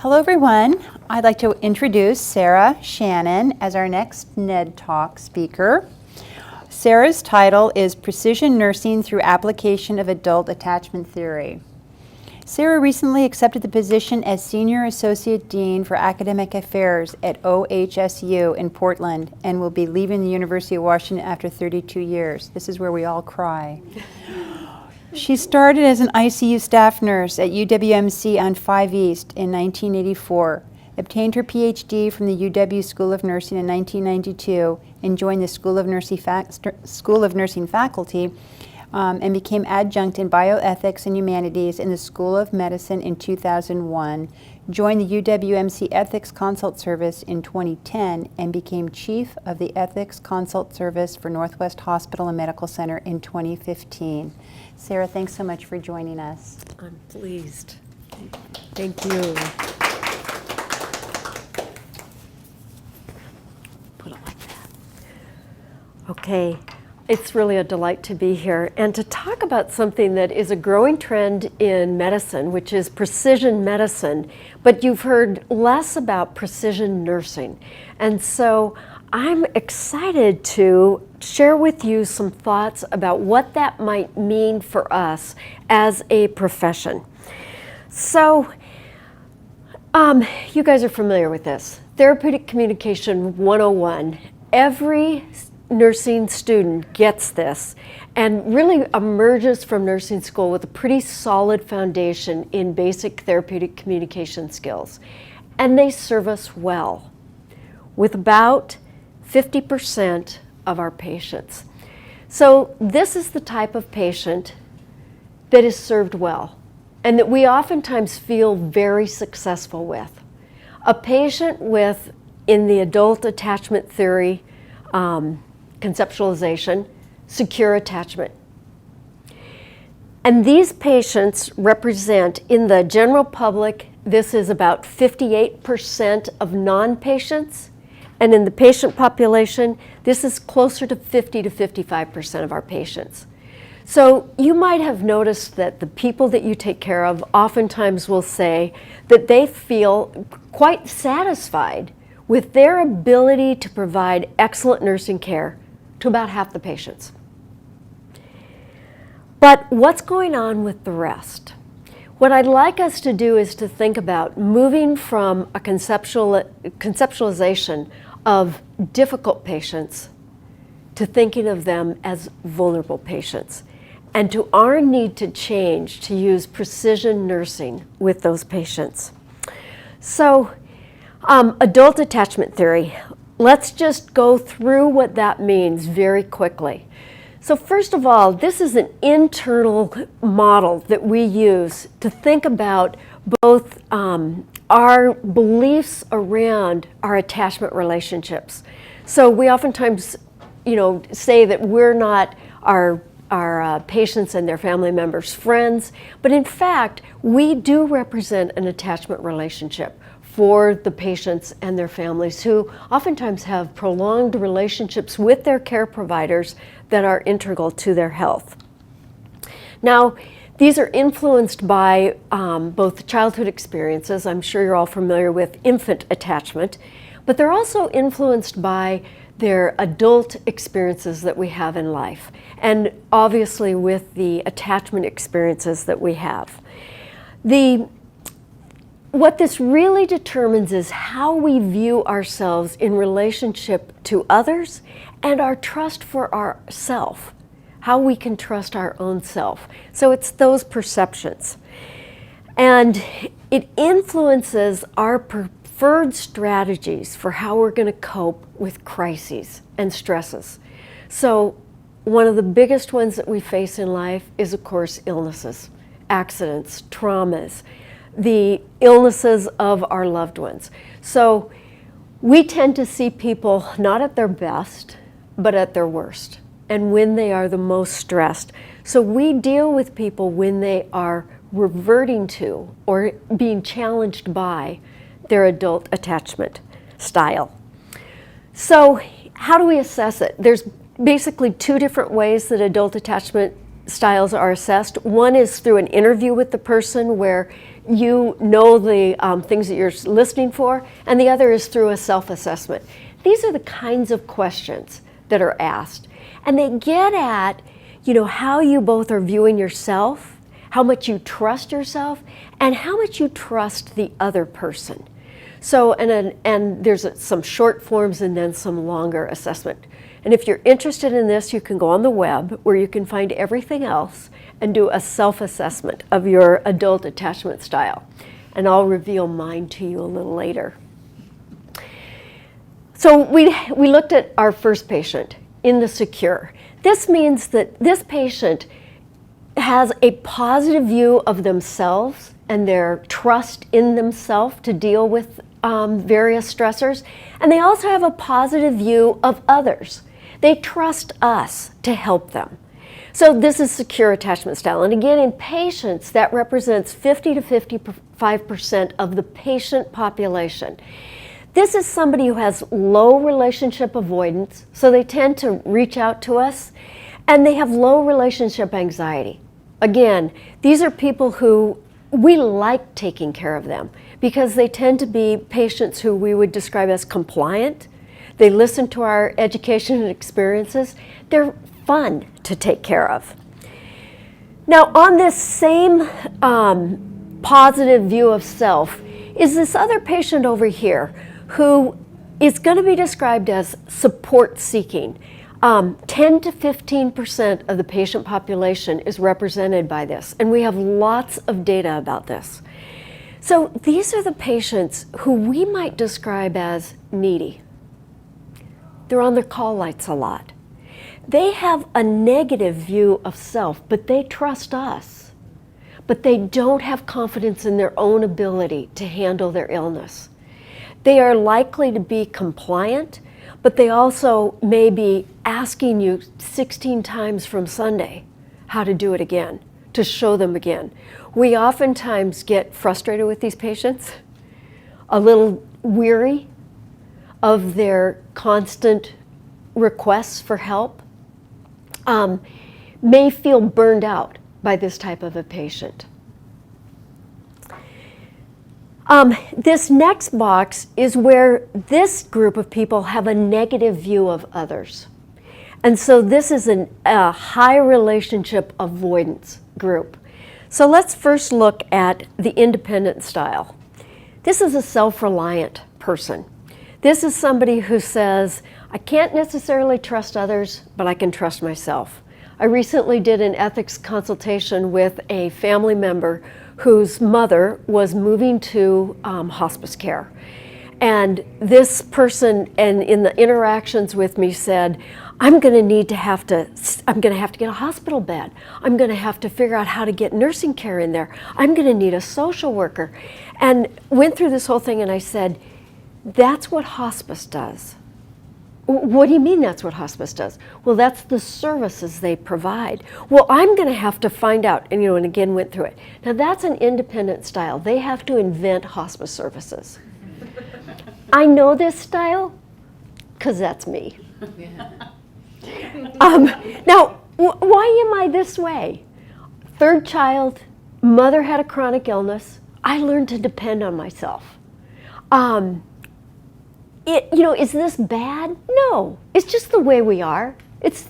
Hello everyone. I'd like to introduce Sarah Shannon as our next NED Talk speaker. Sarah's title is Precision Nursing Through Application of Adult Attachment Theory. Sarah recently accepted the position as Senior Associate Dean for Academic Affairs at OHSU in Portland and will be leaving the University of Washington after 32 years. This is where we all cry. She started as an ICU staff nurse at UWMC on 5 East in 1984, obtained her PhD from the UW School of Nursing in 1992, and joined the School of Nursing faculty, and became adjunct in bioethics and humanities in the School of Medicine in 2001, joined the UWMC Ethics Consult Service in 2010, and became Chief of the Ethics Consult Service for Northwest Hospital and Medical Center in 2015. Sarah, thanks so much for joining us. I'm pleased. Thank you. Put it like that. Okay. It's really a delight to be here and to talk about something that is a growing trend in medicine, which is precision medicine, but you've heard less about precision nursing. And so I'm excited to share with you some thoughts about what that might mean for us as a profession. So, you guys are familiar with this. Therapeutic Communication 101. Every nursing student gets this and really emerges from nursing school with a pretty solid foundation in basic therapeutic communication skills. And they serve us well with about 50% of our patients. So this is the type of patient that is served well and that we oftentimes feel very successful with. A patient with, in the adult attachment theory, conceptualization, secure attachment. And these patients represent, in the general public, this is about 58% of non-patients, and in the patient population, this is closer to 50 to 55% of our patients. So you might have noticed that the people that you take care of oftentimes will say that they feel quite satisfied with their ability to provide excellent nursing care to about half the patients. But what's going on with the rest? What I'd like us to do is to think about moving from a conceptualization of difficult patients to thinking of them as vulnerable patients, and to our need to change to use precision nursing with those patients. So, adult attachment theory. Let's just go through what that means very quickly. So first of all, this is an internal model that we use to think about both our beliefs around our attachment relationships. So we oftentimes, say that we're not our patients and their family members' friends, but in fact, we do represent an attachment relationship for the patients and their families who oftentimes have prolonged relationships with their care providers that are integral to their health. Now, these are influenced by both childhood experiences. I'm sure you're all familiar with infant attachment, but they're also influenced by their adult experiences that we have in life, and obviously with the attachment experiences that we have. What this really determines is how we view ourselves in relationship to others and our trust for ourself, how we can trust our own self. So it's those perceptions. And it influences our preferred strategies for how we're going to cope with crises and stresses. So one of the biggest ones that we face in life is, of course, illnesses, accidents, traumas, the illnesses of our loved ones. So we tend to see people not at their best, but at their worst, and when they are the most stressed. So we deal with people when they are reverting to or being challenged by their adult attachment style. So how do we assess it? There's basically two different ways that adult attachment styles are assessed. One is through an interview with the person where you know the things that you're listening for, and the other is through a self-assessment. These are the kinds of questions that are asked, and they get at, how you both are viewing yourself, how much you trust yourself, and how much you trust the other person. So, and there's some short forms and then some longer assessment. And if you're interested in this, you can go on the web where you can find everything else and do a self-assessment of your adult attachment style. And I'll reveal mine to you a little later. So we looked at our first patient in the secure. This means that this patient has a positive view of themselves and their trust in themselves to deal with various stressors. And they also have a positive view of others. They trust us to help them. So this is secure attachment style. And again, in patients, that represents 50 to 55% of the patient population. This is somebody who has low relationship avoidance, so they tend to reach out to us, and they have low relationship anxiety. Again, these are people who we like taking care of them because they tend to be patients who we would describe as compliant. They listen to our education and experiences. They're fun to take care of. Now, on this same positive view of self is this other patient over here who is going to be described as support seeking. 10 to 15% of the patient population is represented by this, and we have lots of data about this. So these are the patients who we might describe as needy. They're on their call lights a lot. They have a negative view of self, but they trust us. But they don't have confidence in their own ability to handle their illness. They are likely to be compliant, but they also may be asking you 16 times from Sunday how to do it again, to show them again. We oftentimes get frustrated with these patients, a little weary of their constant requests for help, may feel burned out by this type of a patient. This next box is where this group of people have a negative view of others. And so this is a high relationship avoidance group. So let's first look at the independent style. This is a self-reliant person. This is somebody who says, I can't necessarily trust others, but I can trust myself. I recently did an ethics consultation with a family member whose mother was moving to hospice care. And this person, and in the interactions with me, said, I'm going to have to get a hospital bed. I'm going to have to figure out how to get nursing care in there. I'm going to need a social worker. And went through this whole thing, and I said, that's what hospice does. What do you mean that's what hospice does? Well, that's the services they provide. Well, I'm going to have to find out, and and again went through it. Now that's an independent style. They have to invent hospice services. I know this style because that's me. Now, why am I this way? Third child, mother had a chronic illness. I learned to depend on myself. Is this bad? No, it's just the way we are. It's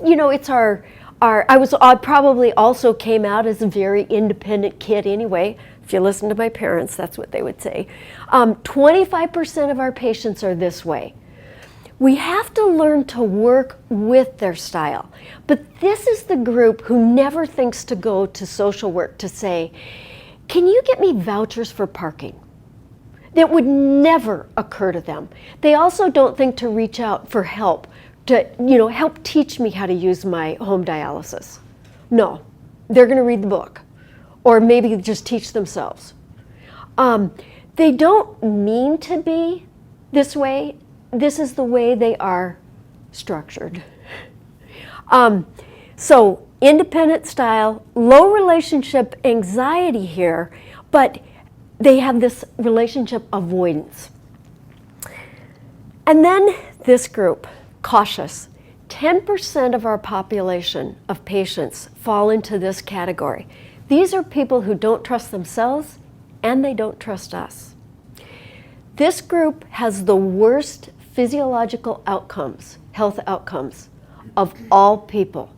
our I probably also came out as a very independent kid anyway. If you listen to my parents, that's what they would say. 25% of our patients are this way. We have to learn to work with their style. But this is the group who never thinks to go to social work to say, can you get me vouchers for parking? That would never occur to them. They also don't think to reach out for help, to help teach me how to use my home dialysis. No, they're going to read the book, or maybe just teach themselves. They don't mean to be this way. This is the way they are structured. So independent style, low relationship anxiety here, but they have this relationship avoidance. And then this group, cautious. 10% of our population of patients fall into this category. These are people who don't trust themselves and they don't trust us. This group has the worst physiological outcomes, health outcomes, of all people.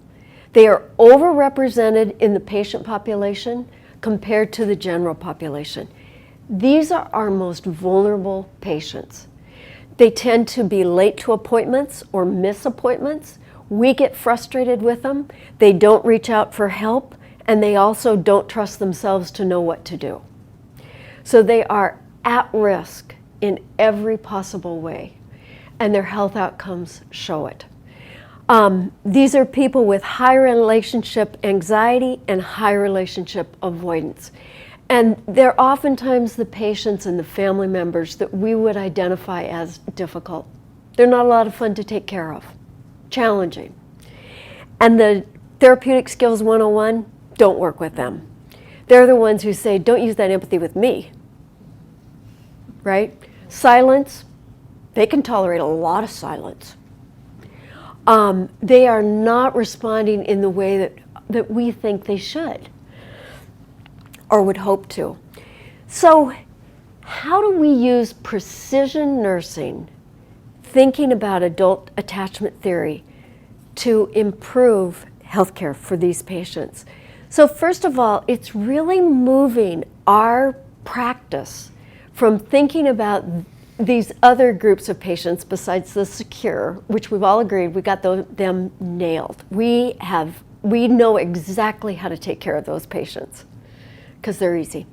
They are overrepresented in the patient population compared to the general population. These are our most vulnerable patients. They tend to be late to appointments or miss appointments. We get frustrated with them. They don't reach out for help, and they also don't trust themselves to know what to do. So they are at risk in every possible way, and their health outcomes show it. These are people with high relationship anxiety and high relationship avoidance. And they're oftentimes the patients and the family members that we would identify as difficult. They're not a lot of fun to take care of, challenging. And the Therapeutic Skills 101, don't work with them. They're the ones who say, don't use that empathy with me, right? Silence, they can tolerate a lot of silence. They are not responding in the way that we think they should or would hope to. So how do we use precision nursing, thinking about adult attachment theory, to improve healthcare for these patients? So first of all, it's really moving our practice from thinking about these other groups of patients besides the secure, which we've all agreed we got them nailed. We know exactly how to take care of those patients because they're easy.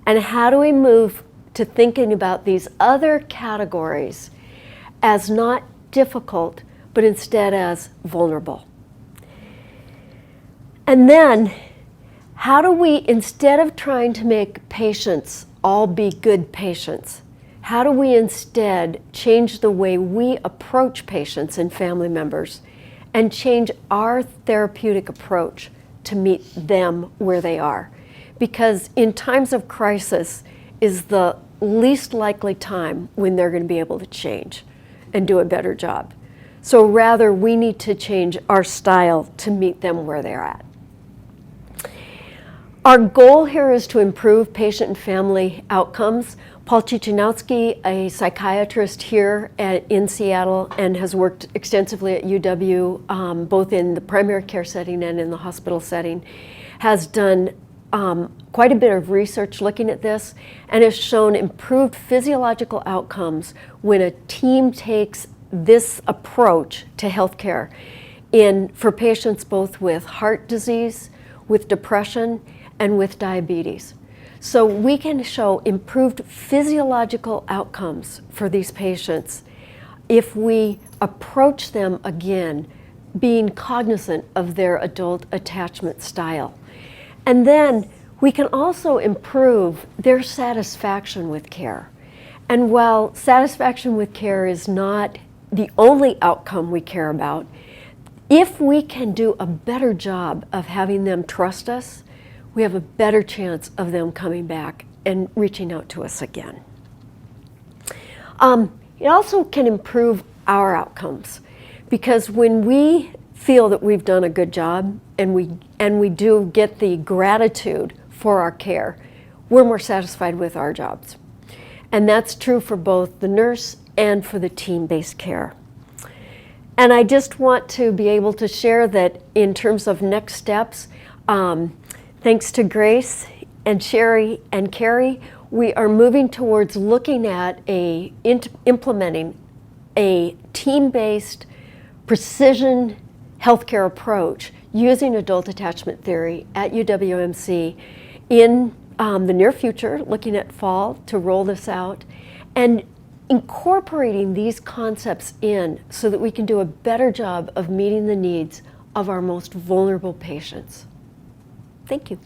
And how do we move to thinking about these other categories as not difficult, but instead as vulnerable? And then, how do we, instead of trying to make patients all be good patients, how do we instead change the way we approach patients and family members and change our therapeutic approach to meet them where they are? Because in times of crisis is the least likely time when they're going to be able to change and do a better job. So rather, we need to change our style to meet them where they're at. Our goal here is to improve patient and family outcomes. Paul Chichinowski, a psychiatrist here in Seattle and has worked extensively at UW, both in the primary care setting and in the hospital setting, has done quite a bit of research looking at this and has shown improved physiological outcomes when a team takes this approach to healthcare for patients both with heart disease, with depression, and with diabetes. So we can show improved physiological outcomes for these patients if we approach them again being cognizant of their adult attachment style. And then we can also improve their satisfaction with care. And while satisfaction with care is not the only outcome we care about, if we can do a better job of having them trust us, we have a better chance of them coming back and reaching out to us again. It also can improve our outcomes, because when we feel that we've done a good job and we do get the gratitude for our care, we're more satisfied with our jobs. And that's true for both the nurse and for the team-based care. And I just want to be able to share that in terms of next steps, thanks to Grace and Sherry and Carrie, we are moving towards looking at implementing a team-based precision healthcare approach using adult attachment theory at UWMC in the near future, looking at fall to roll this out, and incorporating these concepts in so that we can do a better job of meeting the needs of our most vulnerable patients. Thank you.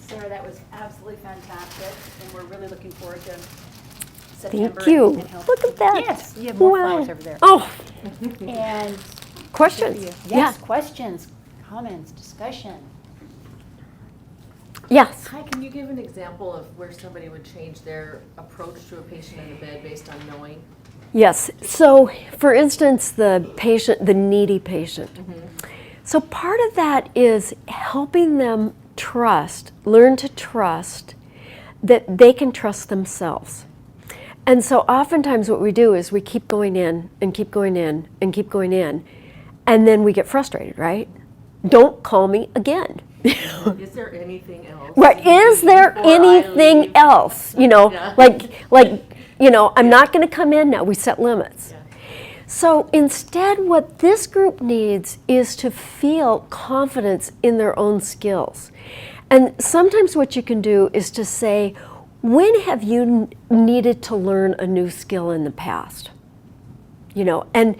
Sarah, that was absolutely fantastic, and we're really looking forward to September. Thank you. And help. Look at that. Yes, you have more Wow. flowers over there. Oh, And questions? yes, Yeah. questions, comments, discussion. Yes. Hi, can you give an example of where somebody would change their approach to a patient in the bed based on knowing? Yes. So, for instance, the needy patient. So part of that is helping them learn to trust that they can trust themselves. And so oftentimes what we do is we keep going in and keep going in and keep going in, and then we get frustrated, right? Don't call me again. Is there anything else? Right, is there anything else? Yeah. I'm not going to come in now. We set limits. Yeah. So instead, what this group needs is to feel confidence in their own skills. And sometimes what you can do is to say, when have you needed to learn a new skill in the past? And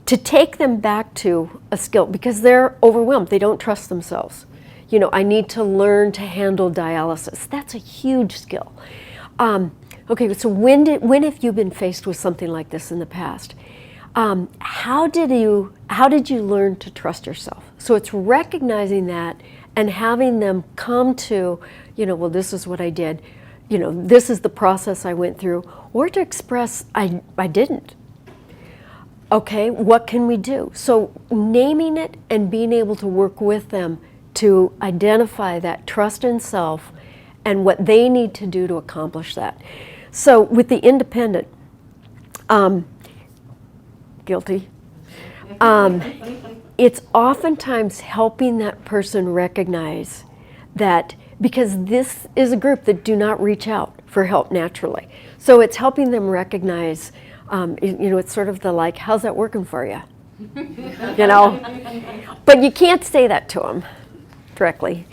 to take them back to a skill, because they're overwhelmed. They don't trust themselves. I need to learn to handle dialysis. That's a huge skill. Okay, so when have you been faced with something like this in the past? How did you learn to trust yourself? So it's recognizing that and having them come to, well, this is what I did. This is the process I went through, or to express, I didn't. Okay, what can we do? So naming it and being able to work with them to identify that trust in self and what they need to do to accomplish that. So with the independent, guilty, it's oftentimes helping that person recognize that, because this is a group that do not reach out for help naturally. So it's helping them recognize, it's sort of the like, how's that working for you? But you can't say that to them directly.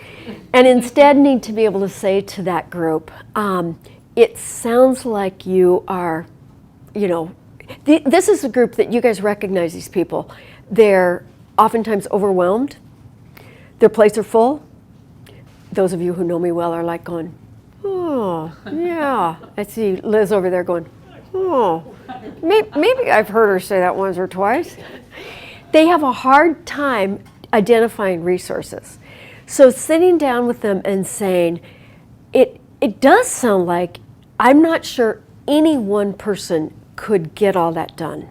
And instead need to be able to say to that group, it sounds like you are, this is a group that you guys recognize these people. They're oftentimes overwhelmed. Their plates are full. Those of you who know me well are like going, oh, yeah. I see Liz over there going, oh, maybe I've heard her say that once or twice. They have a hard time identifying resources. So sitting down with them and saying, it does sound like I'm not sure any one person could get all that done.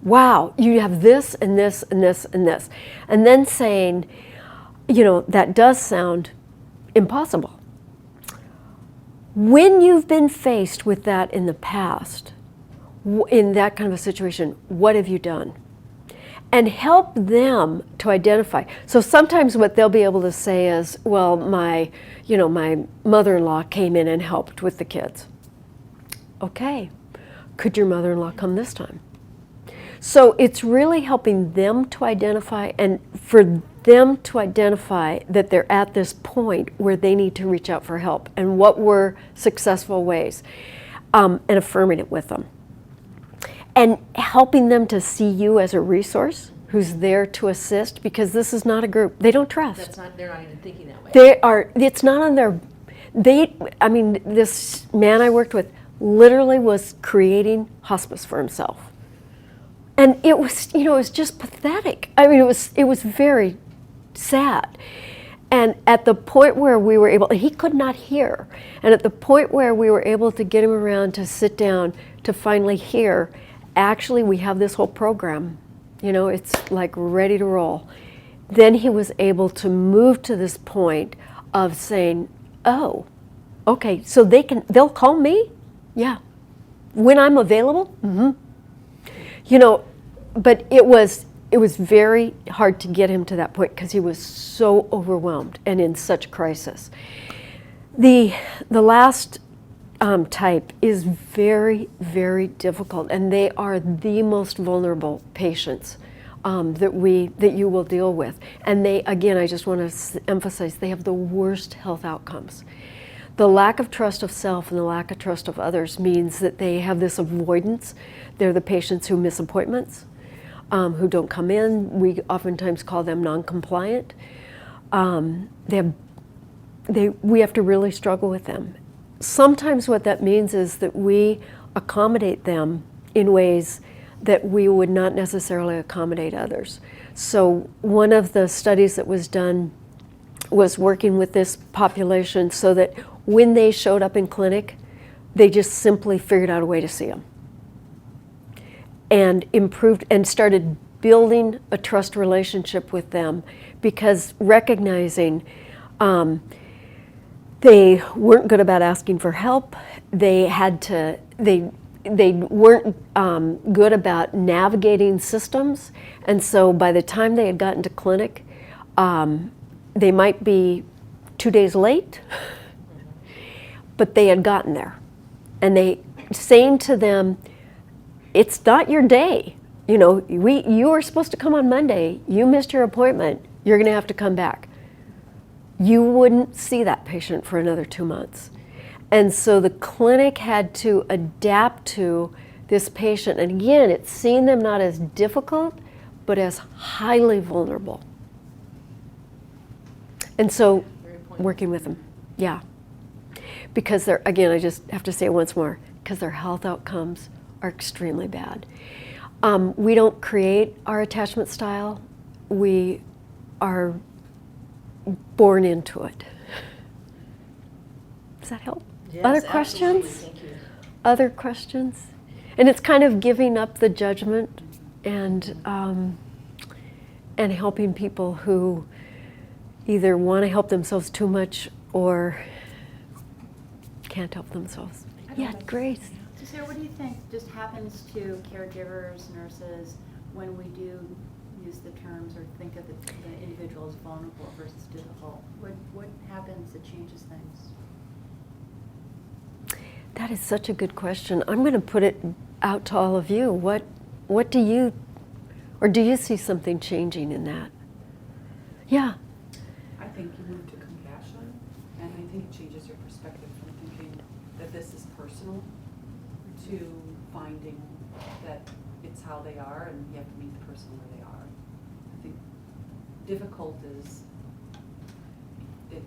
Wow, you have this and this and this and this. And then saying, that does sound impossible. When you've been faced with that in the past, in that kind of a situation, what have you done? And help them to identify. So sometimes what they'll be able to say is, well, my mother-in-law came in and helped with the kids. Okay, could your mother-in-law come this time? So it's really helping them to identify, and for them to identify that they're at this point where they need to reach out for help, and what were successful ways, and affirming it with them. And helping them to see you as a resource who's there to assist, because this is not a group they don't trust. They're not even thinking that way. It's not on their, this man I worked with literally was creating hospice for himself. And it was, it was just pathetic. It was very sad. And at the point where we were able, he could not hear. And at the point where we were able to get him around to sit down to finally hear, actually we have this whole program, it's like ready to roll. Then he was able to move to this point of saying, oh, okay, so they'll call me? Yeah. When I'm available? Mm-hmm. But it was very hard to get him to that point because he was so overwhelmed and in such crisis. The last type is very, very difficult, and they are the most vulnerable patients that you will deal with. And they, again, I just want to emphasize, they have the worst health outcomes. The lack of trust of self and the lack of trust of others means that they have this we They're the patients who miss appointments, who don't come in. We oftentimes call them non-compliant. We have to really struggle with them. Sometimes what that means is that we accommodate them in ways that we would not necessarily accommodate others. So one of the studies that was done was working with this population so that when they showed up in clinic, they just simply figured out a way to see them and improved and started building a trust relationship with them, because recognizing they weren't good about asking for help, they weren't good about navigating systems, and so by the time they had gotten to clinic, they might be 2 days late, but they had gotten there. And they saying to them, it's not your day. You know, you were supposed to come on Monday, you missed your appointment, you're gonna have to come back. You wouldn't see that patient for another 2 months. And so the clinic had to adapt to this patient. And again, it's seeing them not as difficult, but as highly vulnerable. And so working with them, yeah. Because they're, again, I just have to say it once more, because their health outcomes are extremely bad. We don't create our attachment style. We are born into it. Does that help? Yes, Other absolutely. questions? Thank you. Other questions? And it's kind of giving up the judgment and helping people who either want to help themselves too much or can't help themselves. Yeah, Grace. So Sarah, what do you think just happens to caregivers, nurses, when we do use the terms or think of the individual as vulnerable versus difficult? What happens that changes things? That is such a good question. I'm going to put it out to all of you. What do you, or do you see something changing in that? Yeah. I think you move to compassion, and I think it changes your perspective from thinking that this is personal to finding that it's how they are and you have to meet the person where they are. I think difficult is, it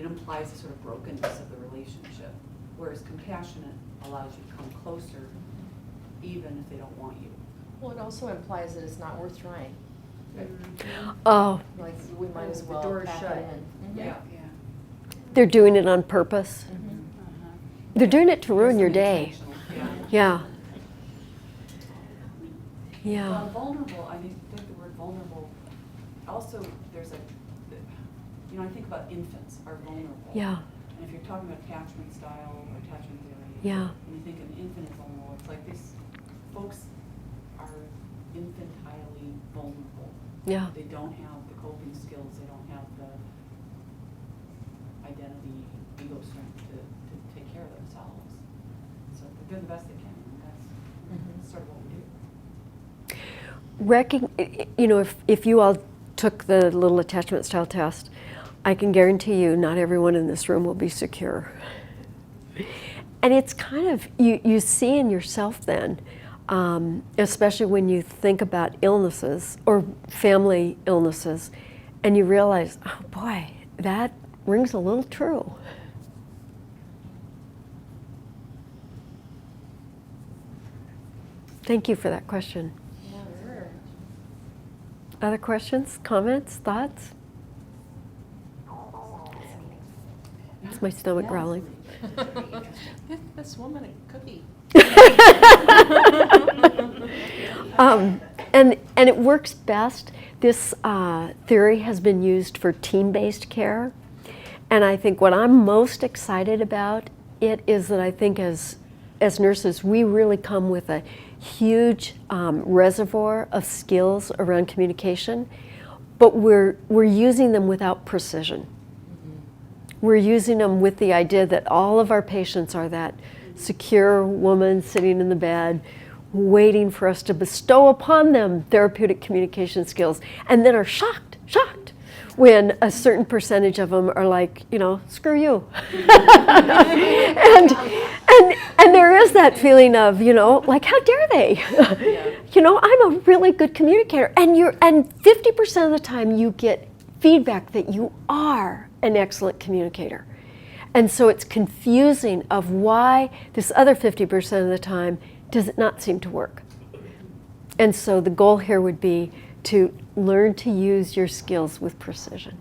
implies a sort of brokenness of the relationship, whereas compassionate allows you to come closer even if they don't want you. Well, it also implies that it's not worth trying. Oh, Like, we might as The well door is pack shut. it in. Yeah. they're doing it on purpose. Mhm. They're doing it to ruin your Some day. intentional- Yeah. Yeah. Yeah. Vulnerable, I think the word vulnerable, also there's a, you know, I think about infants are vulnerable. Yeah. And if you're talking about attachment style or attachment theory, Yeah. when you think an infant is vulnerable, it's like these folks are infantile vulnerable. Yeah. They don't have the coping skills, they don't have the identity, ego strength to take care of themselves. So they're the best they can, and that's sort of what we do. You know, if you all took the little attachment style test, I can guarantee you not everyone in this room will be secure. And it's kind of, you see in yourself then, especially when you think about illnesses or family illnesses, and you realize, oh boy, that rings a little true. Thank you for that question. Yeah, sure. Other questions, comments, thoughts? It's my stomach growling. Give this woman a cookie. And it works best. This theory has been used for team-based care. And I think what I'm most excited about it is that I think as nurses, we really come with a huge reservoir of skills around communication, but we're using them without precision. We're using them with the idea that all of our patients are that secure woman sitting in the bed, waiting for us to bestow upon them therapeutic communication skills, and then are shocked when a certain percentage of them are like, you know, screw you. and there is that feeling of, you know, like, how dare they? You know, I'm a really good communicator, and 50% of the time you get feedback that you are an excellent communicator. And so it's confusing of why this other 50% of the time does it not seem to work. And so the goal here would be to learn to use your skills with precision.